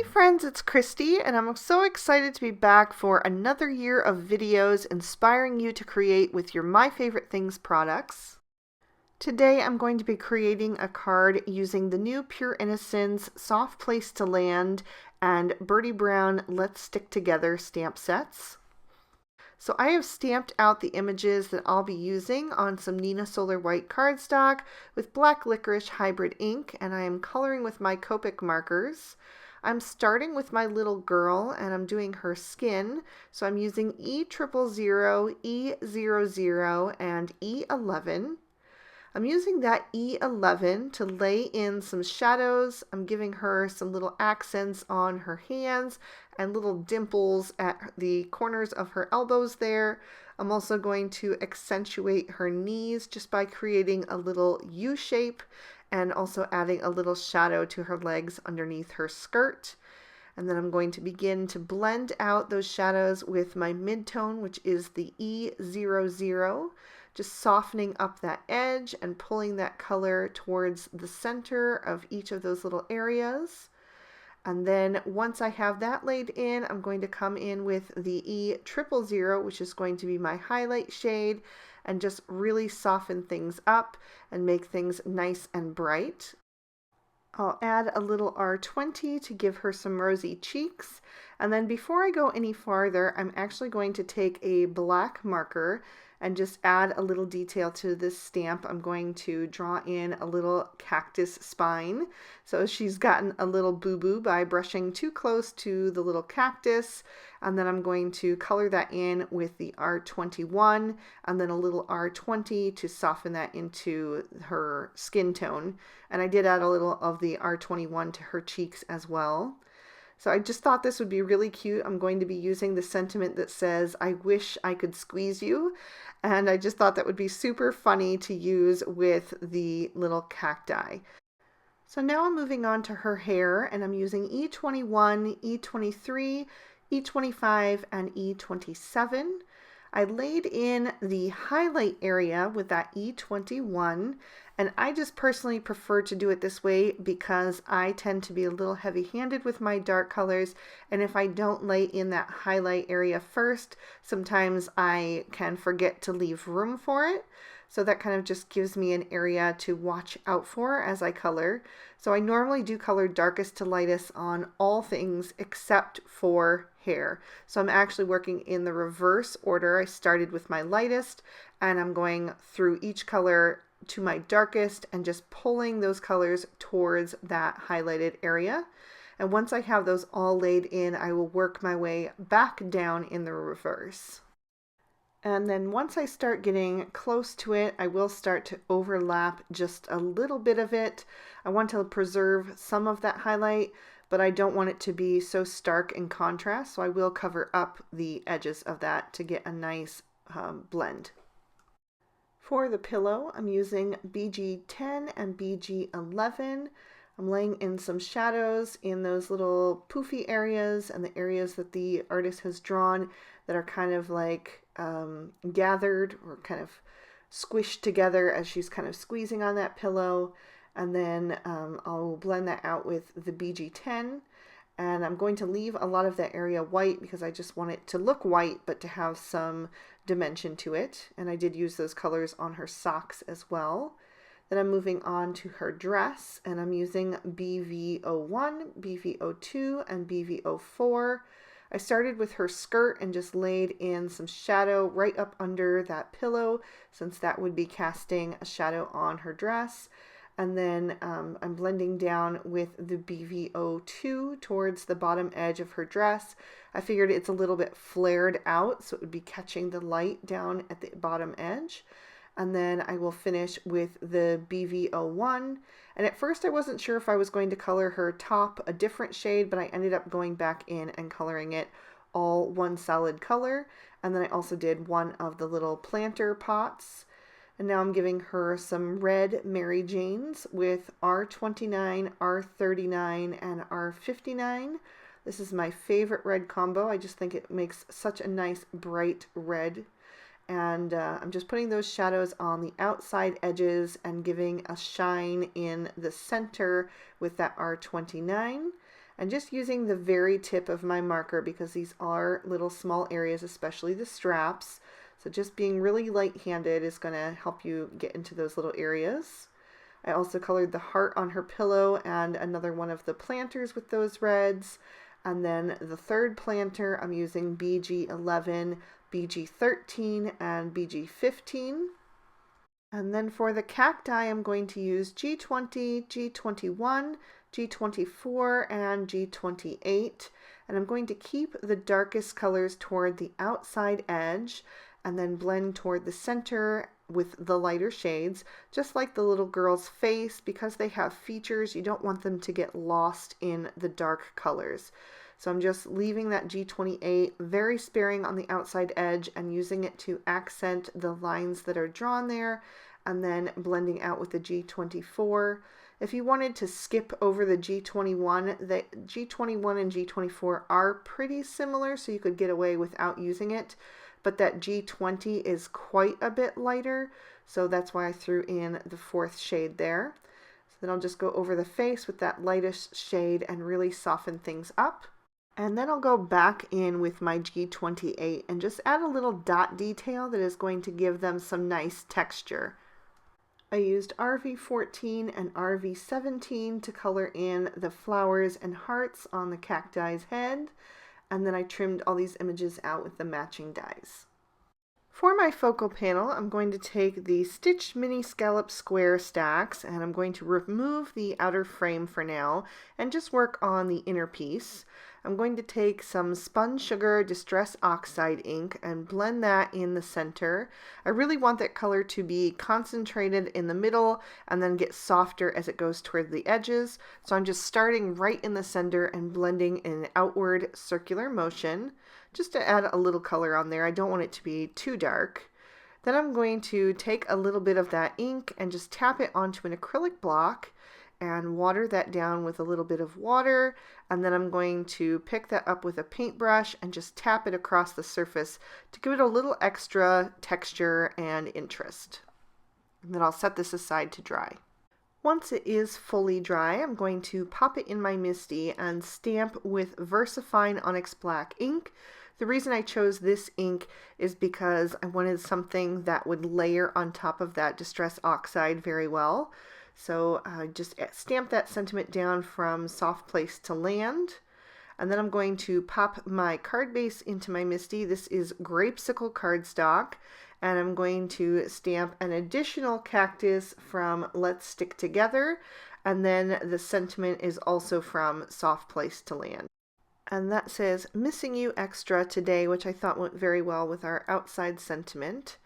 friends, it's Christy, and I'm so excited to be back for another year of videos inspiring you to create with your My Favorite Things products. Today I'm going to be creating a card using the new Pure Innocence Soft Place to Land and Birdie Brown Let's Stick Together stamp sets. So I have stamped out the images that I'll be using on some neenah Solar White cardstock with black licorice hybrid ink, and I am coloring with my Copic markers. I'm starting with my little girl and I'm doing her skin. So I'm using E000, E00, and E11. I'm using that E11 to lay in some shadows. I'm giving her some little accents on her hands and little dimples at the corners of her elbows there. I'm also going to accentuate her knees just by creating a little U shape and also adding a little shadow to her legs underneath her skirt. And then I'm going to begin to blend out those shadows with my midtone, which is the E00, just softening up that edge and pulling that color towards the center of each of those little areas. And then once I have that laid in, I'm going to come in with the E000, which is going to be my highlight shade, and just really soften things up and make things nice and bright. I'll add a little R20 to give her some rosy cheeks. And then before I go any farther, I'm actually going to take a black marker and just add a little detail to this stamp. I'm going to draw in a little cactus spine. So she's gotten a little boo-boo by brushing too close to the little cactus. And then I'm going to color that in with the R21 and then a little R20 to soften that into her skin tone. And I did add a little of the R21 to her cheeks as well. So I just thought this would be really cute. I'm going to be using the sentiment that says, "I wish I could squeeze you." And I just thought that would be super funny to use with the little cacti. So now I'm moving on to her hair, and I'm using E21, E23, E25, and E27. I laid in the highlight area with that E21, and I just personally prefer to do it this way because I tend to be a little heavy-handed with my dark colors, and if I don't lay in that highlight area first, sometimes I can forget to leave room for it. So that kind of just gives me an area to watch out for as I color. So I normally do color darkest to lightest on all things except for hair. So I'm actually working in the reverse order. I started with my lightest and I'm going through each color to my darkest and just pulling those colors towards that highlighted area. And once I have those all laid in, I will work my way back down in the reverse. And then once I start getting close to it, I will start to overlap just a little bit of it. I want to preserve some of that highlight, but I don't want it to be so stark in contrast, so I will cover up the edges of that to get a nice blend. For the pillow, I'm using BG10 and BG11. I'm laying in some shadows in those little poofy areas and the areas that the artist has drawn that are kind of like gathered or kind of squished together as she's kind of squeezing on that pillow. And then I'll blend that out with the BG10. And I'm going to leave a lot of that area white because I just want it to look white but to have some dimension to it. And I did use those colors on her socks as well. Then I'm moving on to her dress, and I'm using BV01, BV02, and BV04. I started with her skirt and just laid in some shadow right up under that pillow, since that would be casting a shadow on her dress. And then I'm blending down with the BV02 towards the bottom edge of her dress. I figured it's a little bit flared out, so it would be catching the light down at the bottom edge. And then I will finish with the BV01. And at first I wasn't sure if I was going to color her top a different shade, but I ended up going back in and coloring it all one solid color. And then I also did one of the little planter pots. And now I'm giving her some red Mary Janes with R29, R39, and R59. This is my favorite red combo. I just think it makes such a nice bright red. And I'm just putting those shadows on the outside edges and giving a shine in the center with that R29. and just using the very tip of my marker because these are little small areas, especially the straps. So just being really light-handed is going to help you get into those little areas. I also colored the heart on her pillow and another one of the planters with those reds. And then the third planter, I'm using BG11, BG13, and BG15. And then for the cacti, I'm going to use G20, G21, G24, and G28. And I'm going to keep the darkest colors toward the outside edge and then blend toward the center with the lighter shades, just like the little girl's face. Because they have features, you don't want them to get lost in the dark colors. So I'm just leaving that G28 very sparing on the outside edge and using it to accent the lines that are drawn there, and then blending out with the G24. If you wanted to skip over the G21, the G21 and G24 are pretty similar, so you could get away without using it. But that G20 is quite a bit lighter, so that's why I threw in the fourth shade there. So then I'll just go over the face with that lightest shade and really soften things up. And then I'll go back in with my G28 and just add a little dot detail that is going to give them some nice texture. I used RV14 and RV17 to color in the flowers and hearts on the cacti's head, and then I trimmed all these images out with the matching dies. For my focal panel, I'm going to take the Stitch Mini Scallop Square stacks, and I'm going to remove the outer frame for now and just work on the inner piece. I'm going to take some Spun Sugar Distress Oxide ink and blend that in the center. I really want that color to be concentrated in the middle and then get softer as it goes toward the edges. So I'm just starting right in the center and blending in an outward circular motion, just to add a little color on there. I don't want it to be too dark. Then I'm going to take a little bit of that ink and just tap it onto an acrylic block and water that down with a little bit of water, and then I'm going to pick that up with a paintbrush and just tap it across the surface to give it a little extra texture and interest. And then I'll set this aside to dry. Once it is fully dry, I'm going to pop it in my MISTI and stamp with VersaFine Onyx Black ink. The reason I chose this ink is because I wanted something that would layer on top of that Distress Oxide very well. So I just stamp that sentiment down from Soft Place to Land. And then I'm going to pop my card base into my MISTI. This is Grapesicle cardstock. And I'm going to stamp an additional cactus from Let's Stick Together. And then the sentiment is also from Soft Place to Land. And that says, Missing You Extra Today, which I thought went very well with our outside sentiment.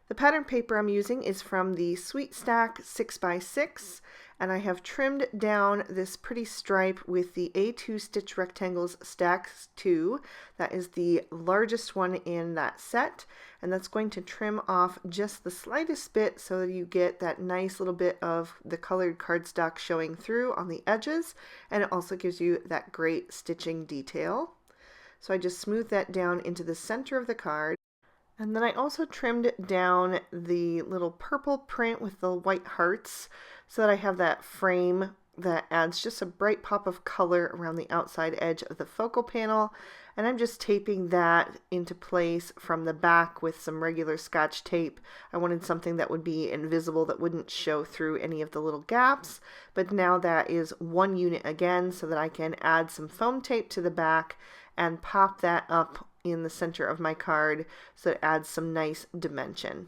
The pattern paper I'm using is from the Sweet Stack 6x6, and I have trimmed down this pretty stripe with the A2 Stitch Rectangles STAX 2. That is the largest one in that set, and that's going to trim off just the slightest bit so that you get that nice little bit of the colored cardstock showing through on the edges, and it also gives you that great stitching detail. So I just smooth that down into the center of the card. And then I also trimmed down the little purple print with the white hearts so that I have that frame that adds just a bright pop of color around the outside edge of the focal panel. And I'm just taping that into place from the back with some regular Scotch tape. I wanted something that would be invisible, that wouldn't show through any of the little gaps. But now that is one unit again, so that I can add some foam tape to the back and pop that up in the center of my card so it adds some nice dimension.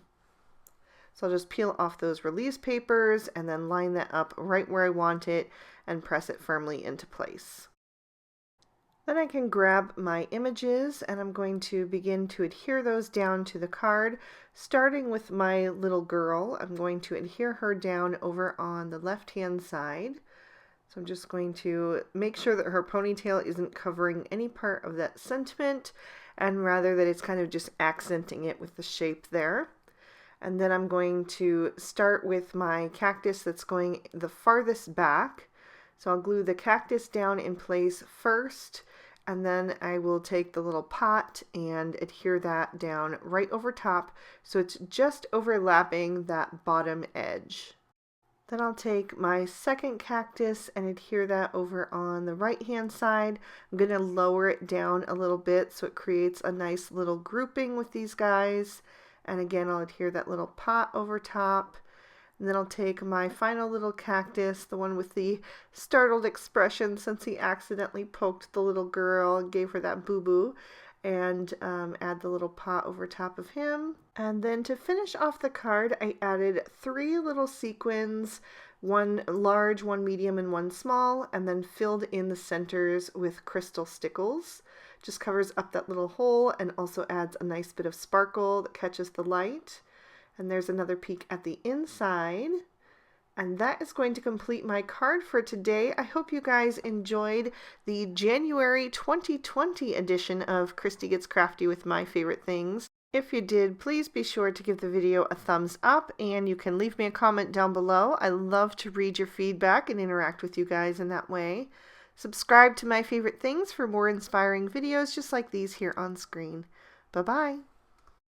So I'll just peel off those release papers and then line that up right where I want it and press it firmly into place. Then I can grab my images and I'm going to begin to adhere those down to the card. Starting with my little girl, I'm going to adhere her down over on the left hand side. So I'm just going to make sure that her ponytail isn't covering any part of that sentiment, and rather that it's kind of just accenting it with the shape there. And then I'm going to start with my cactus that's going the farthest back. So I'll glue the cactus down in place first, and then I will take the little pot and adhere that down right over top so it's just overlapping that bottom edge. Then I'll take my second cactus and adhere that over on the right hand side. I'm going to lower it down a little bit so it creates a nice little grouping with these guys. And again, I'll adhere that little pot over top. And then I'll take my final little cactus, the one with the startled expression since he accidentally poked the little girl and gave her that boo-boo, and add the little pot over top of him. And then to finish off the card, I added 3 little sequins, one large, one medium, and one small, and then filled in the centers with crystal stickles. Just covers up that little hole and also adds a nice bit of sparkle that catches the light. And there's another peek at the inside. And that is going to complete my card for today. I hope you guys enjoyed the January 2020 edition of Christy Gets Crafty with My Favorite Things. If you did, please be sure to give the video a thumbs up, and you can leave me a comment down below. I love to read your feedback and interact with you guys in that way. Subscribe to My Favorite Things for more inspiring videos just like these here on screen. Bye-bye.